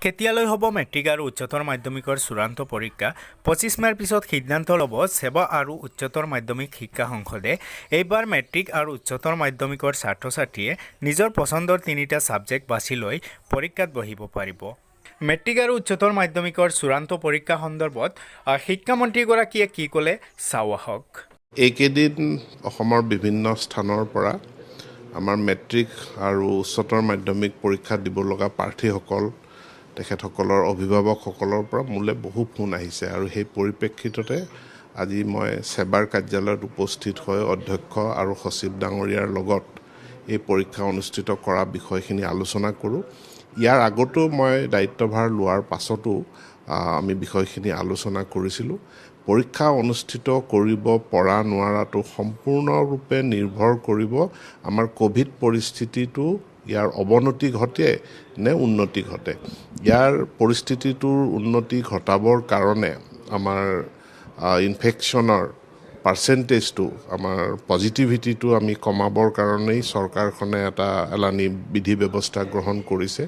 কেতিয়ালৈ হ'ব মেট্ৰিক আৰু উচ্চতৰ মাধ্যমিকৰ চূড়ান্ত পৰীক্ষা? 25 মেৰ পিছত সিদ্ধান্ত ল'ব সেৱা আৰু উচ্চতৰ মাধ্যমিক শিক্ষা সংসদে। এইবাৰ মেট্ৰিক আৰু উচ্চতৰ মাধ্যমিকৰ ছাত্ৰ-ছাত্ৰীয়ে নিজৰ পছন্দৰ 3টা ছাবজেক্ট বাছি লৈ পৰীক্ষাত বহিব পাৰিব। মেট্ৰিক আৰু উচ্চতৰ মাধ্যমিকৰ চূড়ান্ত পৰীক্ষা সন্দৰ্ভত শিক্ষামন্ত্ৰীগৰাকীয়ে কি ক'লে চাওঁ আহক। এইকেইদিন অসমৰ বিভিন্ন স্থানৰ পৰা আমাৰ মেট্ৰিক আৰু উচ্চতৰ মাধ্যমিক পৰীক্ষা দিব লগা প্ৰাৰ্থীসকল তেখেতসকলৰ অভিভাৱকসকলৰ পৰা মোলৈ বহু ফোন আহিছে আৰু সেই পৰিপ্ৰেক্ষিততে আজি মই সেৱাৰ কাৰ্যালয়ত উপস্থিত হৈ অধ্যক্ষ আৰু সচিব ডাঙৰীয়াৰ লগত এই পৰীক্ষা অনুষ্ঠিত কৰা বিষয়খিনি আলোচনা কৰোঁ। ইয়াৰ আগতো মই দায়িত্বভাৰ লোৱাৰ পাছতো আমি বিষয়খিনি আলোচনা কৰিছিলোঁ। পৰীক্ষা অনুষ্ঠিত কৰিব পৰা নোৱাৰাটো সম্পূৰ্ণৰূপে নিৰ্ভৰ কৰিব আমাৰ ক'ভিড পৰিস্থিতিটো ইয়াৰ অৱনতি ঘটে নে উন্নতি ঘটে। ইয়াৰ পৰিস্থিতিটোৰ উন্নতি ঘটাবৰ কাৰণে আমাৰ ইনফেকশ্যনৰ পাৰ্চেণ্টেজটো আমাৰ পজিটিভিটিটো আমি কমাবৰ কাৰণেই চৰকাৰখনে এটা এলানি বিধি ব্যৱস্থা গ্ৰহণ কৰিছে,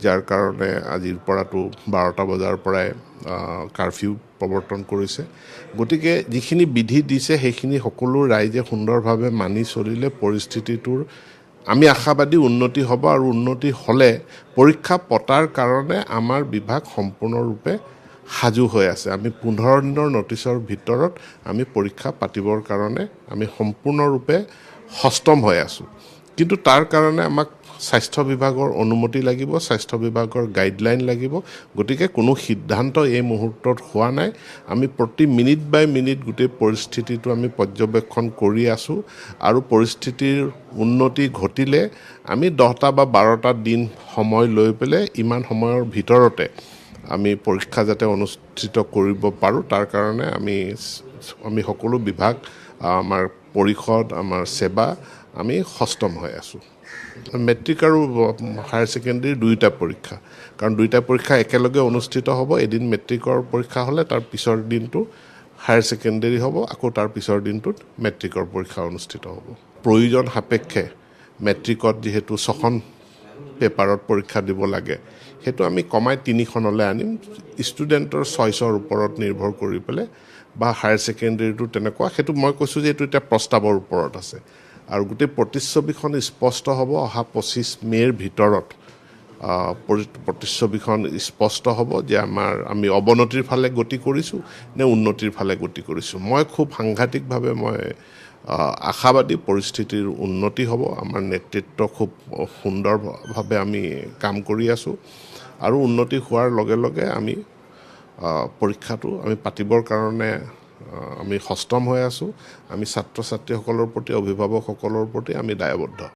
যাৰ কাৰণে আজিৰ পৰাতো 12টা বজাৰ পৰাই কাৰফিউ প্ৰৱৰ্তন কৰিছে। গতিকে যিখিনি বিধি দিছে সেইখিনি সকলো ৰাইজে সুন্দৰভাৱে মানি চলিলে পৰিস্থিতিটোৰ আমি আশাবাদী উন্নতি হ'ব আৰু উন্নতি হ'লে পৰীক্ষা পতাৰ কাৰণে আমাৰ বিভাগ সম্পূৰ্ণৰূপে সাজু হৈ আছে। আমি 15 দিনৰ নটিছৰ ভিতৰত আমি পৰীক্ষা পাতিবৰ কাৰণে আমি সম্পূৰ্ণৰূপে সষ্টম হৈ আছোঁ। কিন্তু তাৰ কাৰণে আমাক স্বাস্থ্য বিভাগৰ অনুমতি লাগিব, স্বাস্থ্য বিভাগৰ গাইডলাইন লাগিব। গতিকে কোনো সিদ্ধান্ত এই মুহূৰ্তত হোৱা নাই। আমি প্ৰতি মিনিট বাই মিনিট গোটেই পৰিস্থিতিটো আমি পৰ্যবেক্ষণ কৰি আছোঁ আৰু পৰিস্থিতিৰ উন্নতি ঘটিলে আমি 10টা বা 12টা দিন সময় লৈ পেলাই ইমান সময়ৰ ভিতৰতে আমি পৰীক্ষা যাতে অনুষ্ঠিত কৰিব পাৰোঁ তাৰ কাৰণে আমি সকলো বিভাগ আমাৰ পৰিষদ আমাৰ সেৱা আমি সষ্টম হৈ আছোঁ। মেট্ৰিক আৰু হায়াৰ ছেকেণ্ডেৰী 2টা পৰীক্ষা, কাৰণ 2টা পৰীক্ষা একেলগে অনুষ্ঠিত হ'ব। এদিন মেট্ৰিকৰ পৰীক্ষা হ'লে তাৰ পিছৰ দিনটো হায়াৰ ছেকেণ্ডেৰী হ'ব, আকৌ তাৰ পিছৰ দিনটোত মেট্ৰিকৰ পৰীক্ষা অনুষ্ঠিত হ'ব। প্ৰয়োজন সাপেক্ষে মেট্ৰিকত যিহেতু 6খন পেপাৰত পৰীক্ষা দিব লাগে, সেইটো আমি কমাই 3খনলৈ আনিম। ষ্টুডেণ্টৰ চইচৰ ওপৰত নিৰ্ভৰ কৰি পেলাই বা হায়াৰ ছেকেণ্ডেৰীটো তেনেকুৱা, সেইটো মই কৈছোঁ যে এইটো এতিয়া প্ৰস্তাৱৰ ওপৰত আছে আৰু গোটেই প্ৰতিচ্ছবিখন স্পষ্ট হ'ব অহা 25 মেৰ ভিতৰত। প্ৰতিচ্ছবিখন স্পষ্ট হ'ব যে আমি অৱনতিৰ ফালে গতি কৰিছোঁ নে উন্নতিৰ ফালে গতি কৰিছোঁ। মই খুব সাংঘাতিকভাৱে আশাবাদী পৰিস্থিতিৰ উন্নতি হ'ব। আমাৰ নেতৃত্ব খুব সুন্দৰভাৱে আমি কাম কৰি আছোঁ আৰু উন্নতি হোৱাৰ লগে লগে আমি পৰীক্ষাটো আমি পাতিবৰ কাৰণে আমি সষ্টম হৈ আছোঁ। আমি ছাত্ৰ ছাত্ৰীসকলৰ প্ৰতি অভিভাৱকসকলৰ প্ৰতি আমি দায়বদ্ধ।